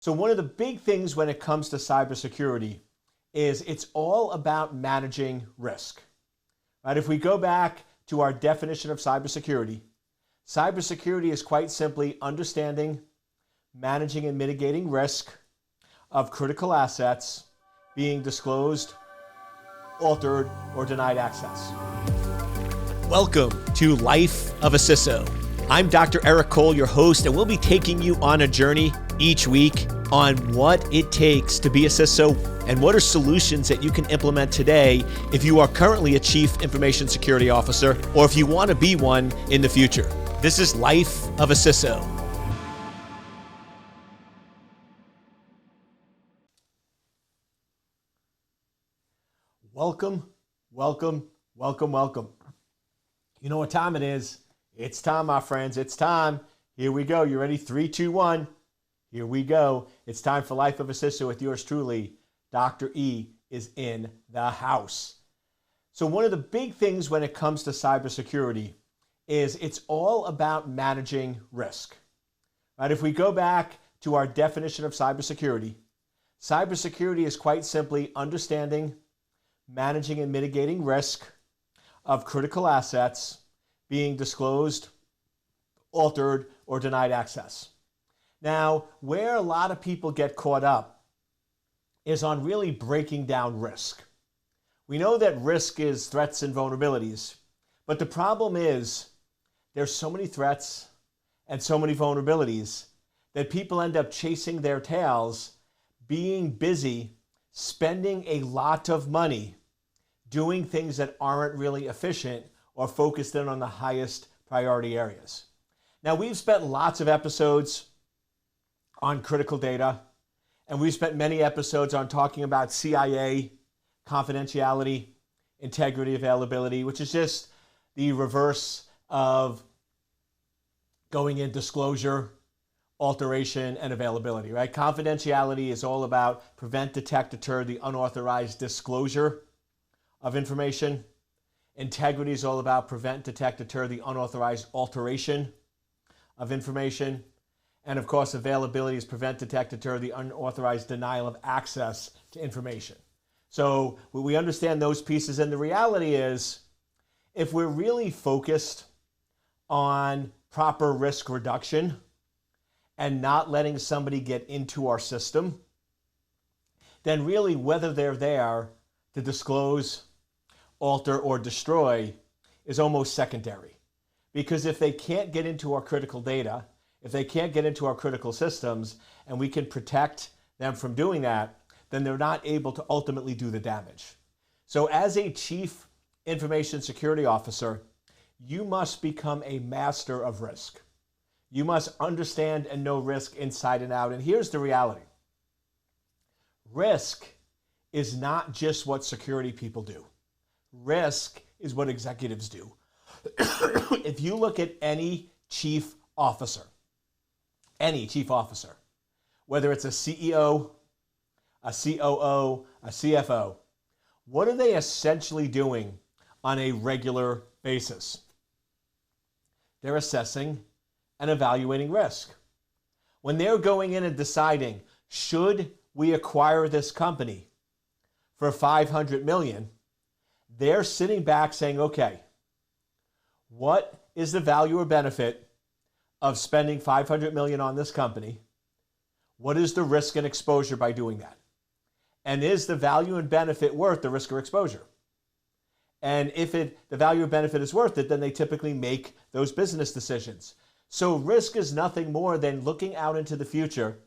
So one of the big things when it comes to cybersecurity is it's all about managing risk. Right? If we go back to our definition of cybersecurity, cybersecurity is quite simply understanding, managing, and mitigating risk of critical assets being disclosed, altered, or denied access. Welcome to Life of a CISO. I'm Dr. Eric Cole, your host, and we'll be taking you on a journey each week on what it takes to be a CISO and what are solutions that you can implement today if you are currently a Chief Information Security Officer or if you want to be one in the future. This is Life of a CISO. Welcome, welcome, welcome, welcome. You know what time it is? It's time, my friends. It's time. Here we go. You ready? 3, 2, 1. Here we go. It's time for Life of a CISO with yours truly. Dr. E is in the house. So one of the big things when it comes to cybersecurity is it's all about managing risk. Right? If we go back to our definition of cybersecurity, cybersecurity is quite simply understanding, managing, and mitigating risk of critical assets being disclosed, altered, or denied access. Now, where a lot of people get caught up is on really breaking down risk. We know that risk is threats and vulnerabilities, but the problem is there's so many threats and so many vulnerabilities that people end up chasing their tails, being busy, spending a lot of money, doing things that aren't really efficient or focused in on the highest priority areas. Now, we've spent lots of episodes on critical data, and we've spent many episodes on talking about CIA, confidentiality, integrity, availability, which is just the reverse of going in disclosure, alteration, and availability, right? Confidentiality is all about prevent, detect, deter the unauthorized disclosure of information. Integrity is all about prevent, detect, deter the unauthorized alteration of information. And of course, availability is prevent, detect, deter the unauthorized denial of access to information. So we understand those pieces, and the reality is, if we're really focused on proper risk reduction and not letting somebody get into our system, then really whether they're there to disclose, alter, or destroy is almost secondary. Because if they can't get into our critical data, if they can't get into our critical systems, and we can protect them from doing that, then they're not able to ultimately do the damage. So as a Chief Information Security Officer, you must become a master of risk. You must understand and know risk inside and out. And here's the reality. Risk is not just what security people do. Risk is what executives do. If you look at any chief officer, whether it's a CEO, a COO, a CFO, what are they essentially doing on a regular basis? They're assessing and evaluating risk. When they're going in and deciding, should we acquire this company for $500 million, they're sitting back saying, okay, what is the value or benefit of spending $500 million on this company? What is the risk and exposure by doing that? And is the value and benefit worth the risk or exposure? And if the value or benefit is worth it, then they typically make those business decisions. So risk is nothing more than looking out into the future,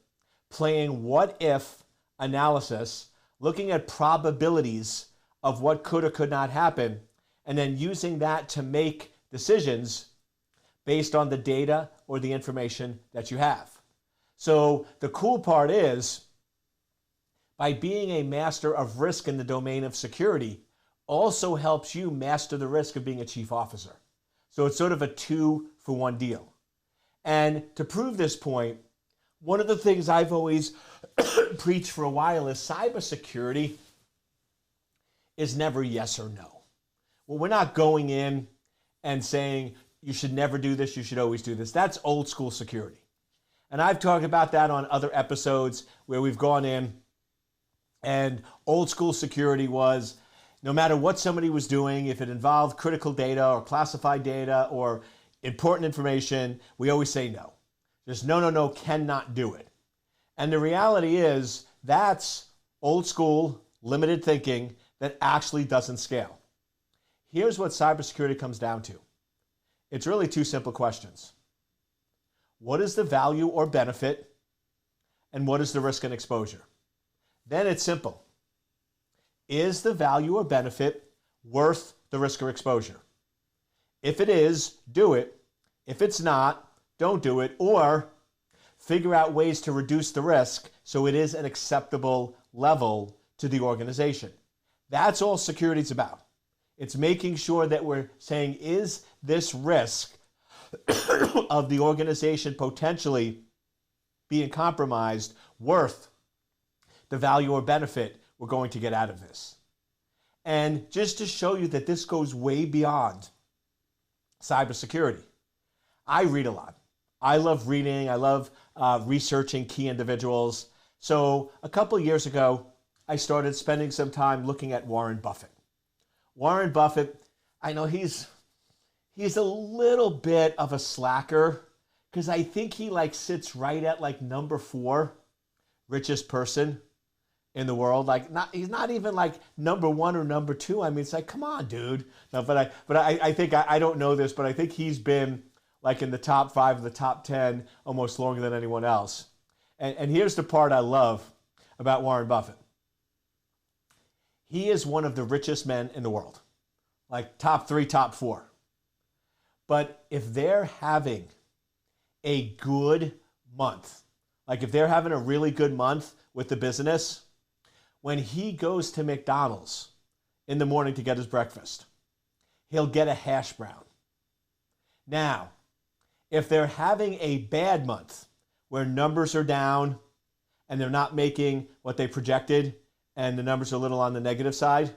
playing what if analysis, looking at probabilities of what could or could not happen, and then using that to make decisions based on the data or the information that you have. So the cool part is, by being a master of risk in the domain of security, also helps you master the risk of being a chief officer. So it's sort of a 2-for-1 deal. And to prove this point, one of the things I've always preached for a while is cybersecurity is never yes or no. Well, we're not going in and saying you should never do this, you should always do this. That's old school security. And I've talked about that on other episodes where we've gone in, and old school security was no matter what somebody was doing, if it involved critical data or classified data or important information, we always say no. Just no, no, no, cannot do it. And the reality is that's old school, limited thinking that actually doesn't scale. Here's what cybersecurity comes down to. It's really two simple questions. What is the value or benefit? And what is the risk and exposure? Then it's simple. Is the value or benefit worth the risk or exposure? If it is, do it. If it's not, don't do it, or figure out ways to reduce the risk so it is an acceptable level to the organization. That's all security is about. It's making sure that we're saying, is this risk of the organization potentially being compromised worth the value or benefit we're going to get out of this? And just to show you that this goes way beyond cybersecurity, I read a lot. I love reading. I love researching key individuals. So a couple of years ago, I started spending some time looking at Warren Buffett. Warren Buffett, I know he's a little bit of a slacker because I think he sits right at number 4 richest person in the world. He's not even number 1 or number 2. I mean, it's come on, dude. No, but I think I don't know this, but I think he's been in the top 5 of the top 10 almost longer than anyone else. And here's the part I love about Warren Buffett. He is one of the richest men in the world, top 3, top 4. But if they're having a good month, if they're having a really good month with the business, when he goes to McDonald's in the morning to get his breakfast, he'll get a hash brown. Now, if they're having a bad month where numbers are down and they're not making what they projected and the numbers are a little on the negative side,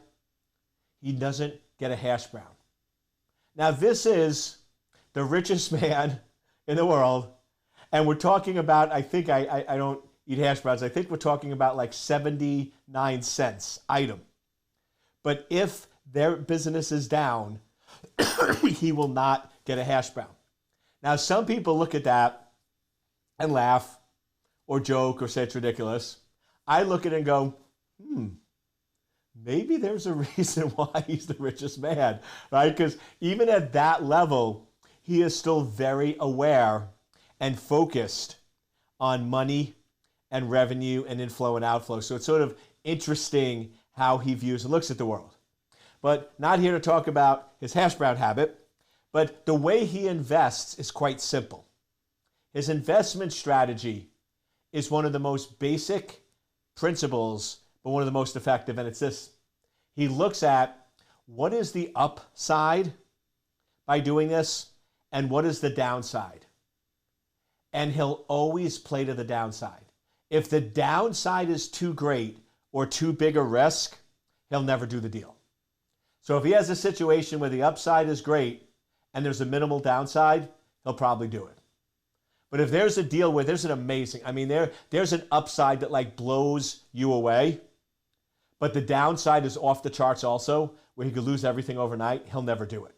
he doesn't get a hash brown. Now, this is the richest man in the world, and we're talking about, I think I don't eat hash browns, I think we're talking about 79 cents item. But if their business is down, he will not get a hash brown. Now, some people look at that and laugh or joke or say it's ridiculous. I look at it and go, maybe there's a reason why he's the richest man, right? Because even at that level, he is still very aware and focused on money and revenue and inflow and outflow. So it's sort of interesting how he views and looks at the world. But not here to talk about his hash brown habit, but the way he invests is quite simple. His investment strategy is one of the most basic principles, but one of the most effective, and it's this. He looks at what is the upside by doing this and what is the downside. And he'll always play to the downside. If the downside is too great or too big a risk, he'll never do the deal. So if he has a situation where the upside is great and there's a minimal downside, he'll probably do it. But if there's a deal where there's an amazing, there's an upside that blows you away, but the downside is off the charts also, where he could lose everything overnight, he'll never do it.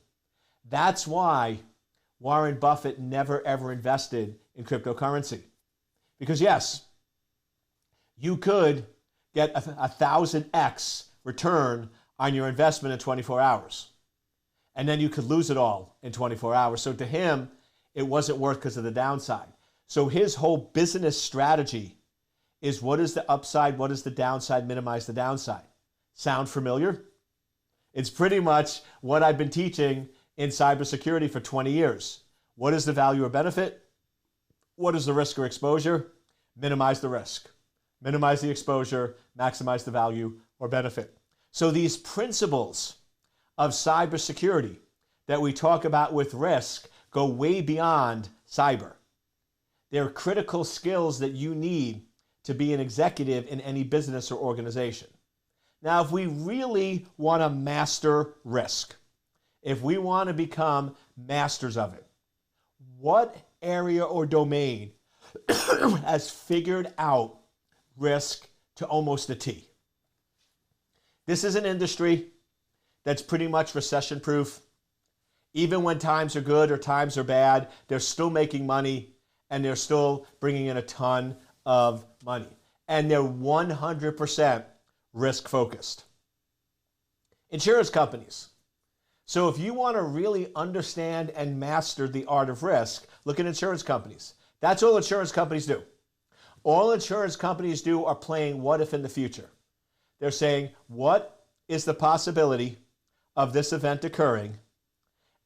That's why Warren Buffett never ever invested in cryptocurrency. Because yes, you could get a 1,000x return on your investment in 24 hours. And then you could lose it all in 24 hours. So to him, it wasn't worth because of the downside. So his whole business strategy is what is the upside, what is the downside, minimize the downside. Sound familiar? It's pretty much what I've been teaching in cybersecurity for 20 years. What is the value or benefit? What is the risk or exposure? Minimize the risk. Minimize the exposure, maximize the value or benefit. So these principles of cybersecurity that we talk about with risk go way beyond cyber. They're critical skills that you need to be an executive in any business or organization. Now, if we really want to master risk, if we want to become masters of it, what area or domain has figured out risk to almost a T. This is an industry that's pretty much recession-proof. Even when times are good or times are bad, they're still making money and they're still bringing in a ton of money. And they're 100% risk-focused. Insurance companies. So if you want to really understand and master the art of risk, look at insurance companies. That's all insurance companies do. All insurance companies do are playing what if in the future. They're saying, what is the possibility of this event occurring?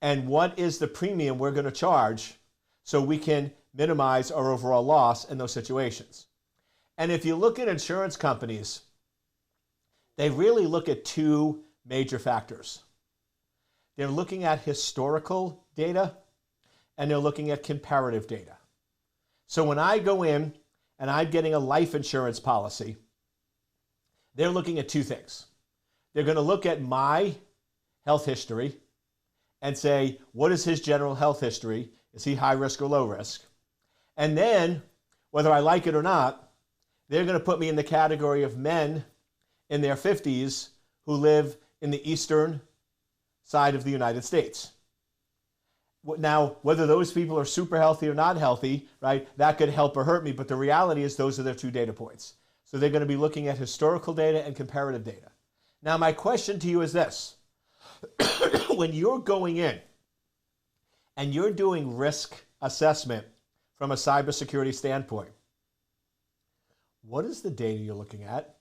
And what is the premium we're going to charge so we can minimize our overall loss in those situations? And if you look at insurance companies, they really look at two major factors. They're looking at historical data and they're looking at comparative data. So when I go in and I'm getting a life insurance policy, they're looking at two things. They're going to look at my health history and say, what is his general health history? Is he high risk or low risk? And then, whether I like it or not, they're going to put me in the category of men in their 50s who live in the eastern side of the United States. Now, whether those people are super healthy or not healthy, right, that could help or hurt me, but the reality is those are their two data points. So they're going to be looking at historical data and comparative data. Now, my question to you is this. When you're going in and you're doing risk assessment from a cybersecurity standpoint, what is the data you're looking at?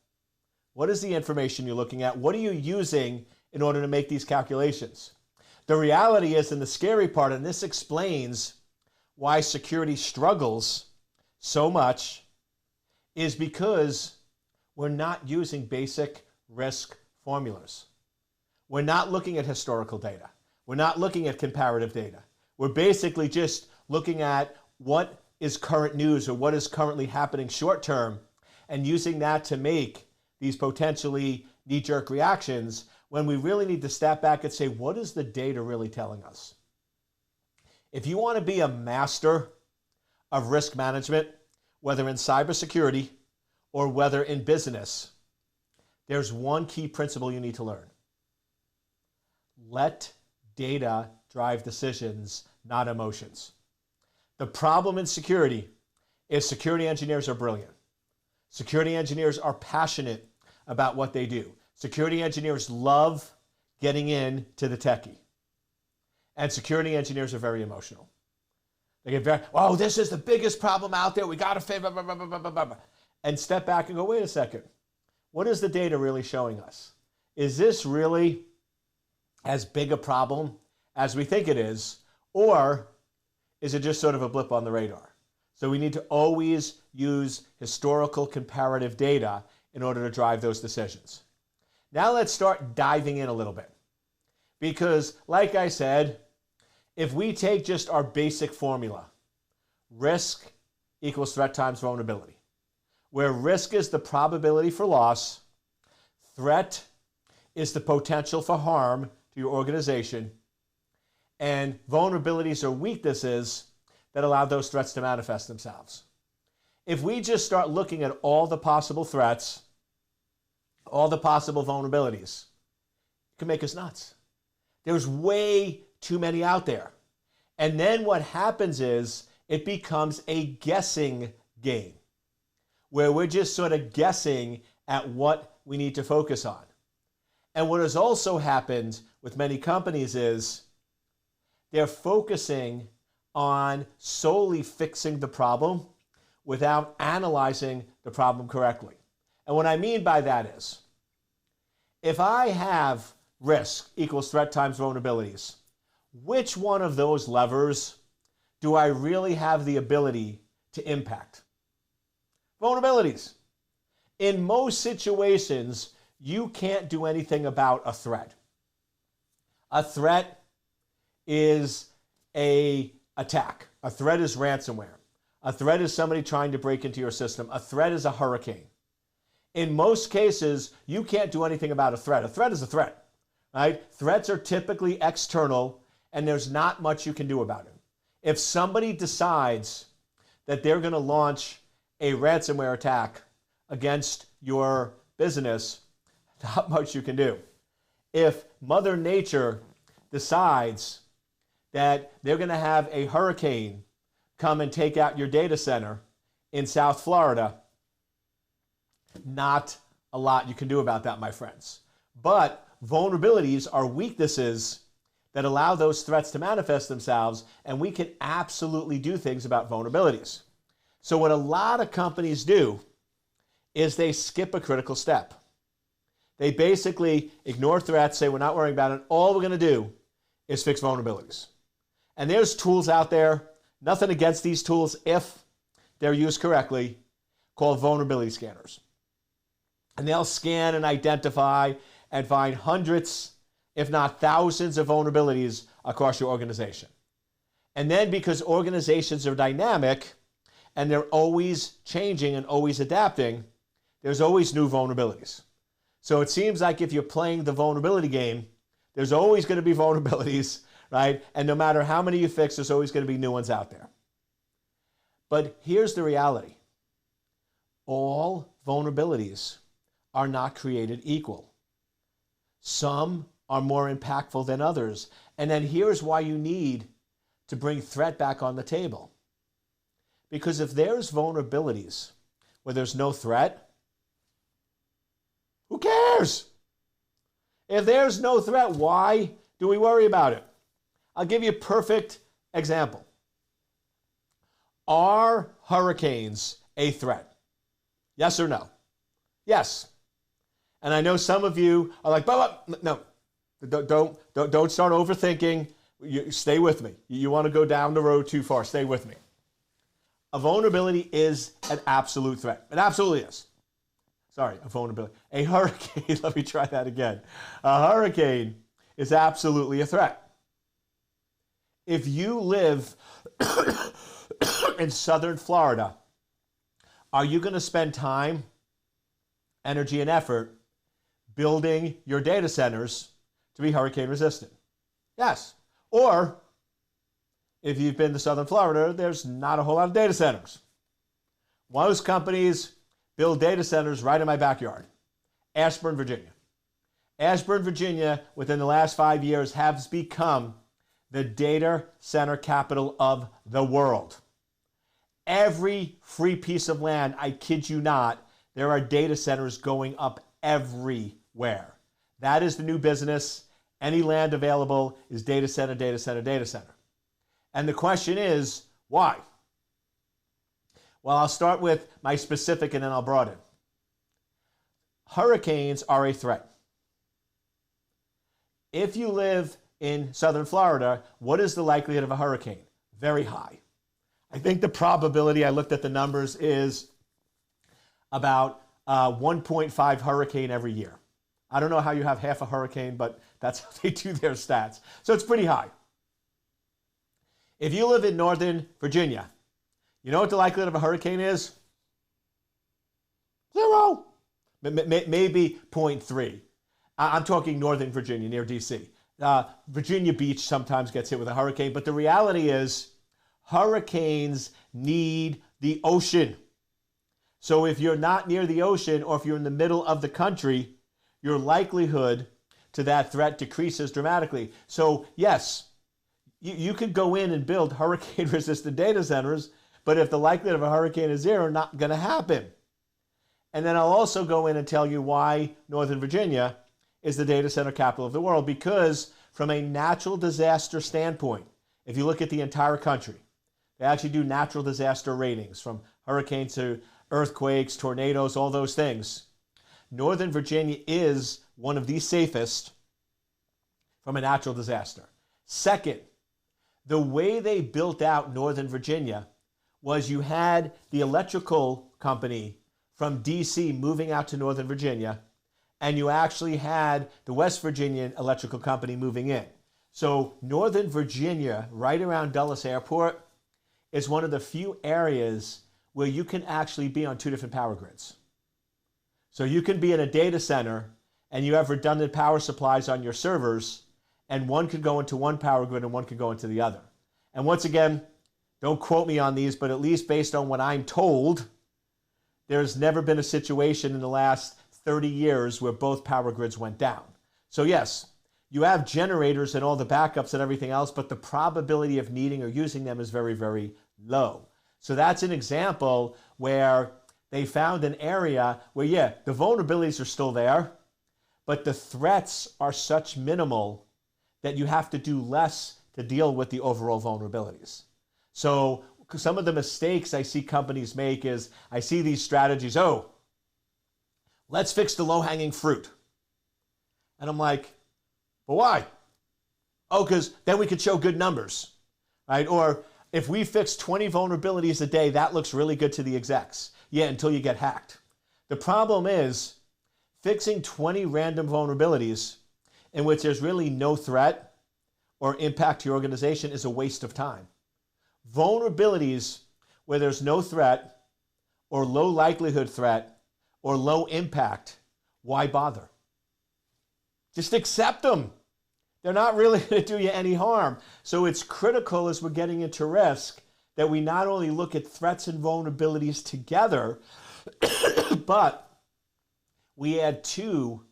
What is the information you're looking at? What are you using in order to make these calculations? The reality is, and the scary part, and this explains why security struggles so much, is because we're not using basic risk formulas. We're not looking at historical data. We're not looking at comparative data. We're basically just looking at what is current news or what is currently happening short term and using that to make these potentially knee-jerk reactions when we really need to step back and say, what is the data really telling us? If you want to be a master of risk management, whether in cybersecurity or whether in business, there's one key principle you need to learn. Let data drive decisions, not emotions. The problem in security is security engineers are brilliant. Security engineers are passionate about what they do. Security engineers love getting into the techie. And security engineers are very emotional. They get very, oh, this is the biggest problem out there. We got to fix it. And step back and go, wait a second. What is the data really showing us? Is this really as big a problem as we think it is? Or is it just sort of a blip on the radar? So we need to always use historical comparative data in order to drive those decisions. Now let's start diving in a little bit. Because like I said, if we take just our basic formula, risk equals threat times vulnerability, where risk is the probability for loss, threat is the potential for harm to your organization, and vulnerabilities are weaknesses that allow those threats to manifest themselves. If we just start looking at all the possible threats, all the possible vulnerabilities, it can make us nuts. There's way too many out there. And then what happens is it becomes a guessing game where we're just sort of guessing at what we need to focus on. And what has also happened with many companies is they're focusing on solely fixing the problem without analyzing the problem correctly. And what I mean by that is, if I have risk equals threat times vulnerabilities, which one of those levers do I really have the ability to impact? Vulnerabilities. In most situations, you can't do anything about a threat. A threat is an attack. A threat is ransomware. A threat is somebody trying to break into your system. A threat is a hurricane. In most cases, you can't do anything about a threat. A threat is a threat, right? Threats are typically external, and there's not much you can do about it. If somebody decides that they're going to launch a ransomware attack against your business, not much you can do. If Mother Nature decides that they're going to have a hurricane come and take out your data center in South Florida, not a lot you can do about that, my friends. But vulnerabilities are weaknesses that allow those threats to manifest themselves, and we can absolutely do things about vulnerabilities. So what a lot of companies do is they skip a critical step. They basically ignore threats, say we're not worrying about it. All we're going to do is fix vulnerabilities. And there's tools out there, nothing against these tools if they're used correctly, called vulnerability scanners. And they'll scan and identify and find hundreds, if not thousands, of vulnerabilities across your organization. And then because organizations are dynamic and they're always changing and always adapting, there's always new vulnerabilities. So it seems like if you're playing the vulnerability game, there's always going to be vulnerabilities, right? And no matter how many you fix, there's always going to be new ones out there. But here's the reality. All vulnerabilities are not created equal. Some are more impactful than others. And then here's why you need to bring threat back on the table. Because if there's vulnerabilities where there's no threat, who cares? If there's no threat, why do we worry about it? I'll give you a perfect example. Are hurricanes a threat? Yes or no? Yes. And I know some of you are like, but no, don't start overthinking. Stay with me. You want to go down the road too far. Stay with me. A vulnerability is an absolute threat. It absolutely is. Sorry, a vulnerability. A hurricane, let me try that again. A hurricane is absolutely a threat. If you live in southern Florida, are you going to spend time, energy, and effort building your data centers to be hurricane resistant? Yes. Or if you've been to southern Florida, there's not a whole lot of data centers. Most companies build data centers right in my backyard, Ashburn, Virginia. Ashburn, Virginia, within the last 5 years, has become the data center capital of the world. Every free piece of land, I kid you not, there are data centers going up everywhere. That is the new business. Any land available is data center, data center, data center. And the question is, why? Well, I'll start with my specific and then I'll broaden. Hurricanes are a threat. If you live in southern Florida, what is the likelihood of a hurricane? Very high. I think the probability, I looked at the numbers, is about 1.5 hurricane every year. I don't know how you have half a hurricane, but that's how they do their stats. So it's pretty high. If you live in Northern Virginia, you know what the likelihood of a hurricane is? 0. Maybe 0.3. I'm talking Northern Virginia, near D.C. Virginia Beach sometimes gets hit with a hurricane, but the reality is hurricanes need the ocean. So if you're not near the ocean or if you're in the middle of the country, your likelihood to that threat decreases dramatically. So yes, you could go in and build hurricane-resistant data centers, but if the likelihood of a hurricane is 0, not going to happen. And then I'll also go in and tell you why Northern Virginia is the data center capital of the world, because from a natural disaster standpoint, if you look at the entire country, they actually do natural disaster ratings from hurricanes to earthquakes, tornadoes, all those things. Northern Virginia is one of the safest from a natural disaster. Second, the way they built out Northern Virginia was you had the electrical company from D.C. moving out to Northern Virginia, and you actually had the West Virginian electrical company moving in. So Northern Virginia, right around Dulles Airport, is one of the few areas where you can actually be on 2 different power grids. So you can be in a data center and you have redundant power supplies on your servers, and one could go into one power grid and one could go into the other. And once again, don't quote me on these, but at least based on what I'm told, there's never been a situation in the last 30 years where both power grids went down. So yes, you have generators and all the backups and everything else, but the probability of needing or using them is very, very low. So that's an example where they found an area where, yeah, the vulnerabilities are still there, but the threats are such minimal that you have to do less to deal with the overall vulnerabilities. So some of the mistakes I see companies make is I see these strategies, oh, let's fix the low-hanging fruit. And I'm like, but why? Oh, because then we could show good numbers, right? Or if we fix 20 vulnerabilities a day, that looks really good to the execs. Yeah, until you get hacked. The problem is fixing 20 random vulnerabilities in which there's really no threat or impact to your organization is a waste of time. Vulnerabilities where there's no threat or low likelihood threat or low impact, why bother? Just accept them. They're not really going to do you any harm. So it's critical as we're getting into risk that we not only look at threats and vulnerabilities together, but we add 2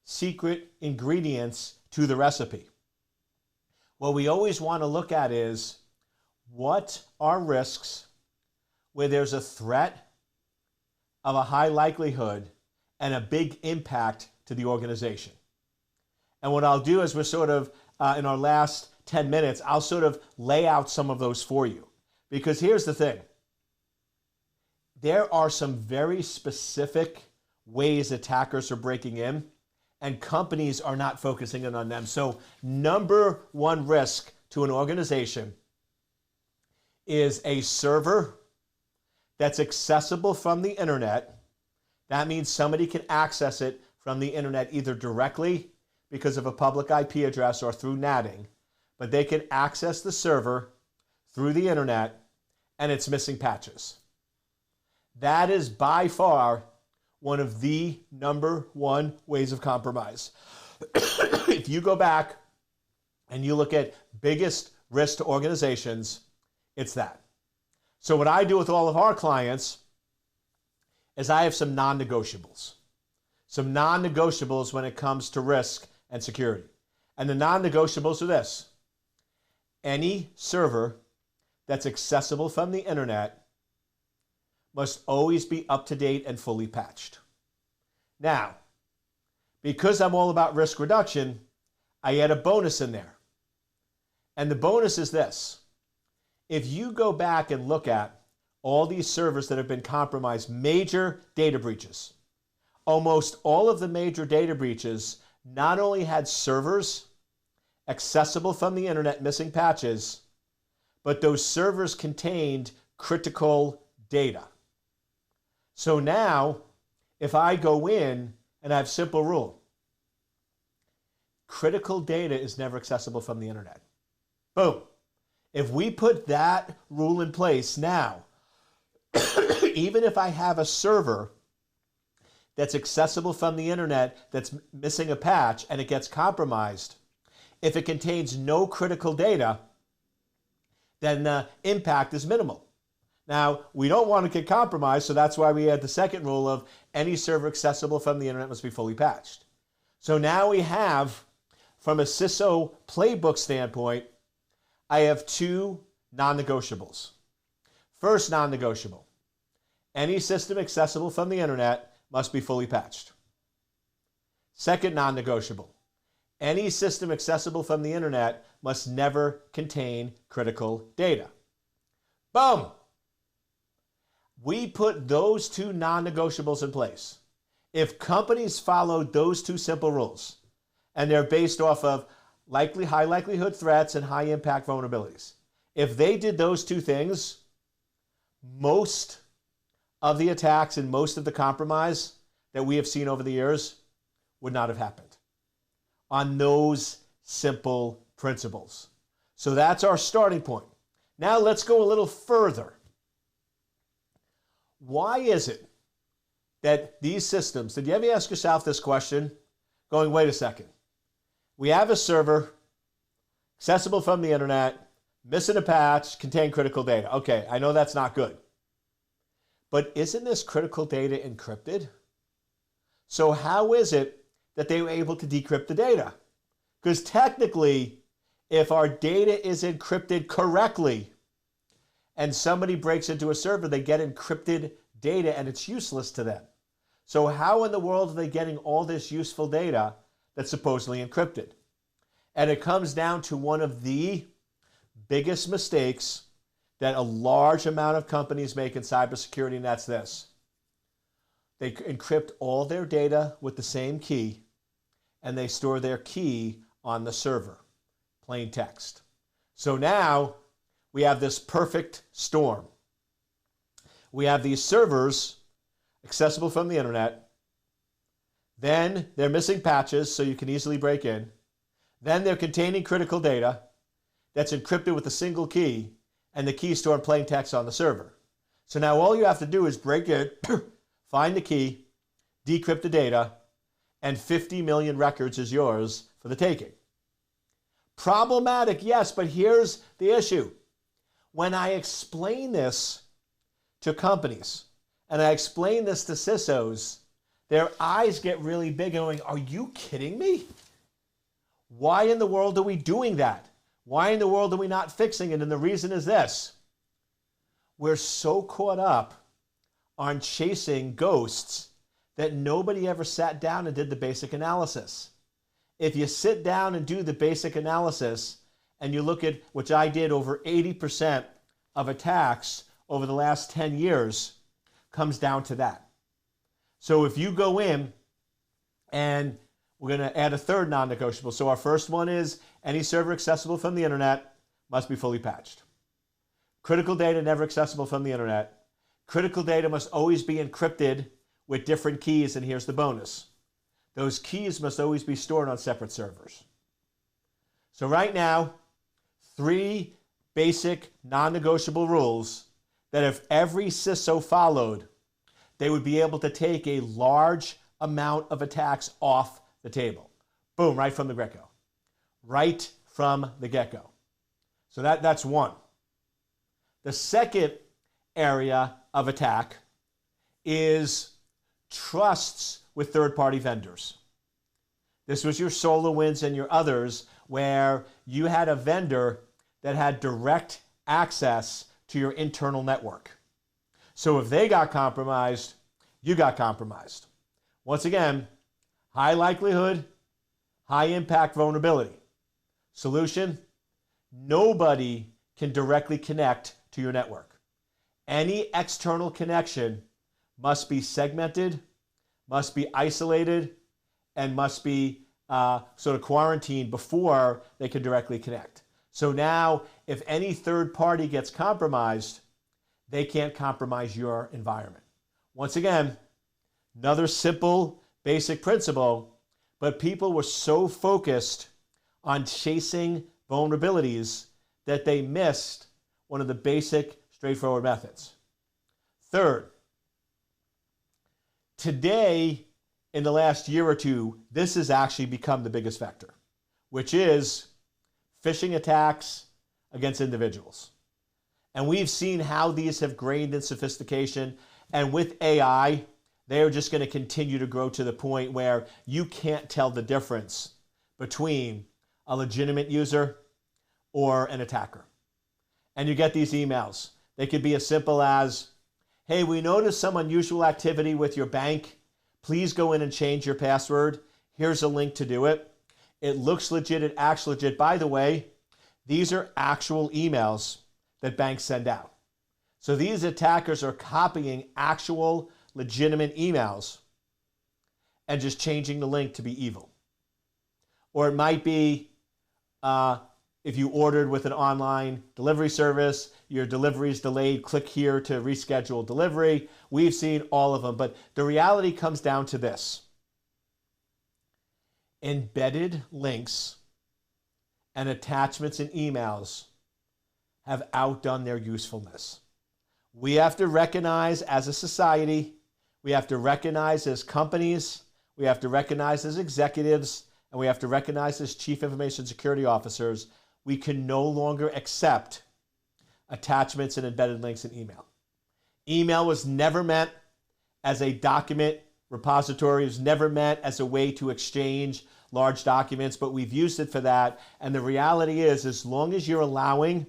secret ingredients to the recipe. What we always want to look at is what are risks where there's a threat of a high likelihood and a big impact to the organization. And what I'll do is we're sort of, in our last 10 minutes, I'll sort of lay out some of those for you. Because here's the thing. There are some very specific ways attackers are breaking in, and companies are not focusing in on them. So number 1 risk to an organization is a server that's accessible from the internet. That means somebody can access it from the internet either directly because of a public IP address or through natting, but they can access the server through the internet and it's missing patches. That is by far one of the number 1 ways of compromise. If you go back and you look at biggest risk to organizations, it's that. So what I do with all of our clients is I have some non-negotiables. Some non-negotiables when it comes to risk and security. And the non-negotiables are this. Any server that's accessible from the internet must always be up to date and fully patched. Now, because I'm all about risk reduction, I add a bonus in there. And the bonus is this. If you go back and look at all these servers that have been compromised, major data breaches, almost all of the major data breaches not only had servers accessible from the internet missing patches, but those servers contained critical data. So now, if I go in and I have a simple rule, critical data is never accessible from the internet. Boom. If we put that rule in place now, even if I have a server that's accessible from the internet that's missing a patch and it gets compromised, if it contains no critical data, then the impact is minimal. Now, we don't want to get compromised, so that's why we add the second rule of any server accessible from the internet must be fully patched. So now we have, from a CISO playbook standpoint, I have 2 non-negotiables. First non-negotiable, any system accessible from the internet must be fully patched. Second non-negotiable, any system accessible from the internet must never contain critical data. Boom! We put those 2 non-negotiables in place. If companies followed those 2 simple rules, and they're based off of high likelihood threats and high impact vulnerabilities, if they did those 2 things, most of the attacks and most of the compromise that we have seen over the years would not have happened on those simple principles. So that's our starting point. Now let's go a little further. Why is it that these systems, did you ever ask yourself this question? Wait a second. We have a server accessible from the internet, missing a patch, contain critical data. Okay, I know that's not good. But isn't this critical data encrypted? So how is it that they were able to decrypt the data? Because technically, if our data is encrypted correctly and somebody breaks into a server, they get encrypted data and it's useless to them. So how in the world are they getting all this useful data that's supposedly encrypted? And it comes down to one of the biggest mistakes that a large amount of companies make in cybersecurity, and that's this. They encrypt all their data with the same key, and they store their key on the server, plain text. So now we have this perfect storm. We have these servers accessible from the internet. Then they're missing patches, so you can easily break in. Then they're containing critical data that's encrypted with a single key, and the key is stored in plain text on the server. So now all you have to do is break in, find the key, decrypt the data, and 50 million records is yours for the taking. Problematic, yes, but here's the issue. When I explain this to companies, and I explain this to CISOs, their eyes get really big and going, are you kidding me? Why in the world are we doing that? Why in the world are we not fixing it? And the reason is this. We're so caught up on chasing ghosts that nobody ever sat down and did the basic analysis. If you sit down and do the basic analysis and you look at, which I did, over 80% of attacks over the last 10 years comes down to that. So if you go in, and we're going to add a third non-negotiable. So our first one is any server accessible from the internet must be fully patched. Critical data never accessible from the internet. Critical data must always be encrypted with different keys, and here's the bonus. Those keys must always be stored on separate servers. So right now, 3 basic non-negotiable rules that if every CISO followed, they would be able to take a large amount of attacks off the table. Boom, right from the get-go. Right from the get-go. So that's one. The second area of attack is trusts with third-party vendors. This was your SolarWinds and your others, where you had a vendor that had direct access to your internal network. So if they got compromised, you got compromised. Once again, high likelihood, high impact vulnerability. Solution: nobody can directly connect to your network. Any external connection must be segmented, must be isolated, and must be sort of quarantined before they can directly connect. So now, if any third party gets compromised, they can't compromise your environment. Once again, another simple, basic principle, but people were so focused on chasing vulnerabilities that they missed one of the basic, straightforward methods. Third, today, in the last year or two, this has actually become the biggest vector, which is phishing attacks against individuals. And we've seen how these have gained in sophistication. And with AI, they're just going to continue to grow to the point where you can't tell the difference between a legitimate user or an attacker. And you get these emails. They could be as simple as, hey, we noticed some unusual activity with your bank. Please go in and change your password. Here's a link to do it. It looks legit, it acts legit. By the way, these are actual emails that banks send out. So these attackers are copying actual legitimate emails and just changing the link to be evil. Or it might be if you ordered with an online delivery service, your delivery is delayed, click here to reschedule delivery. We've seen all of them, but the reality comes down to this. Embedded links and attachments in emails have outdone their usefulness. We have to recognize as a society, we have to recognize as companies, we have to recognize as executives, and we have to recognize as chief information security officers, we can no longer accept attachments and embedded links in email. Email was never meant as a document repository. It was never meant as a way to exchange large documents, but we've used it for that. And the reality is, as long as you're allowing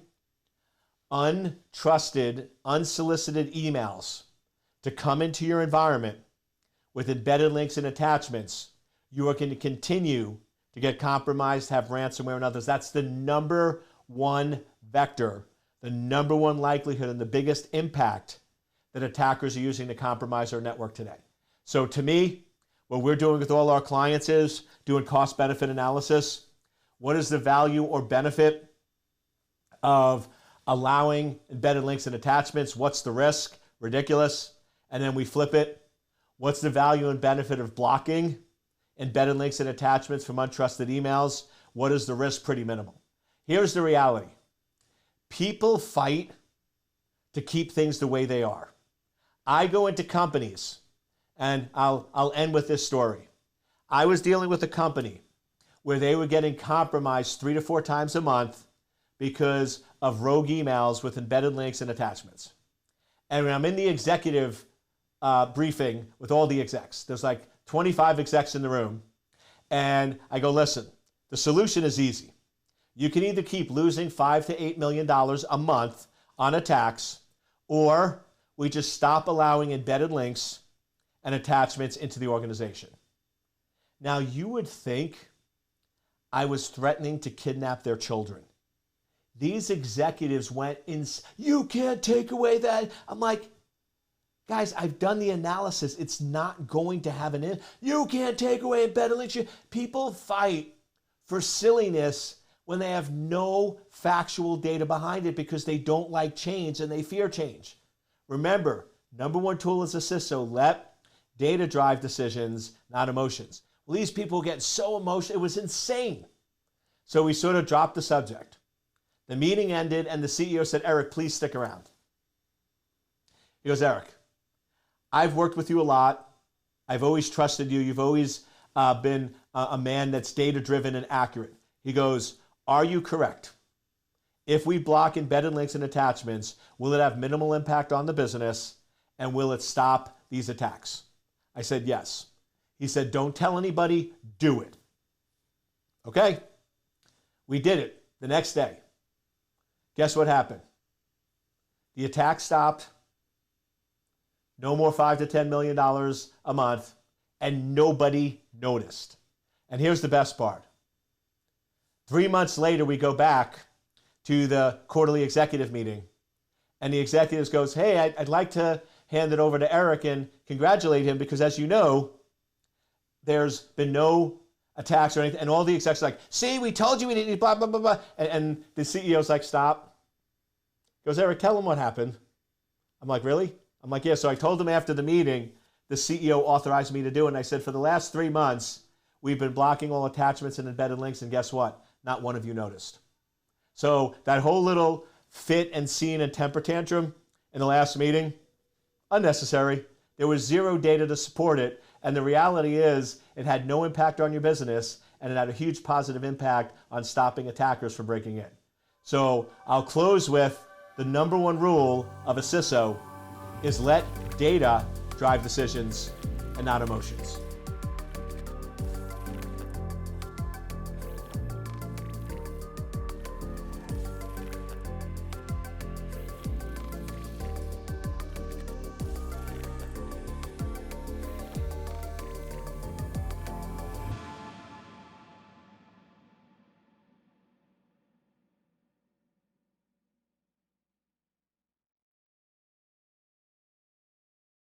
untrusted, unsolicited emails to come into your environment with embedded links and attachments, you are going to continue to get compromised, have ransomware and others. That's the number one vector, the number one likelihood and the biggest impact that attackers are using to compromise our network today. So to me, what we're doing with all our clients is doing cost-benefit analysis. What is the value or benefit of allowing embedded links and attachments? What's the risk? Ridiculous. And then we flip it. What's the value and benefit of blocking embedded links and attachments from untrusted emails? What is the risk? Pretty minimal. Here's the reality. People fight to keep things the way they are. I go into companies, and I'll end with this story. I was dealing with a company where they were getting compromised 3 to 4 times a month because of rogue emails with embedded links and attachments. And when I'm in the executive briefing with all the execs, there's like 25 execs in the room, and I go, listen, the solution is easy. You can either keep losing $5 to $8 million a month on attacks, or we just stop allowing embedded links and attachments into the organization. Now, you would think I was threatening to kidnap their children. These executives went in, you can't take away that. I'm like, guys, I've done the analysis. It's not going to have an end. You can't take away embedded links. People fight for silliness when they have no factual data behind it because they don't like change and they fear change. Remember, number one tool is a CISO. Let data drive decisions, not emotions. Well, these people get so emotional. It was insane. So we sort of dropped the subject. The meeting ended and the CEO said, Eric, please stick around. He goes, Eric, I've worked with you a lot. I've always trusted you. You've always been a man that's data-driven and accurate. He goes, are you correct? If we block embedded links and attachments, will it have minimal impact on the business, and will it stop these attacks? I said, yes. He said, don't tell anybody, do it. Okay? We did it the next day. Guess what happened? The attack stopped. No more $5 to $10 million a month, and nobody noticed. And here's the best part. 3 months later, we go back to the quarterly executive meeting, and the executives goes, hey, I'd like to hand it over to Eric and congratulate him because, as you know, there's been no attacks or anything. And all the execs are like, see, we told you we didn't, blah, blah, blah, blah. And the CEO's like, stop. He goes, Eric, tell him what happened. I'm like, really? I'm like, yeah. So I told him after the meeting, the CEO authorized me to do it. And I said, for the last 3 months, we've been blocking all attachments and embedded links. And guess what? Not one of you noticed. So that whole little fit and scene and temper tantrum in the last meeting, unnecessary. There was zero data to support it. And the reality is it had no impact on your business, and it had a huge positive impact on stopping attackers from breaking in. So I'll close with the number one rule of a CISO is let data drive decisions and not emotions.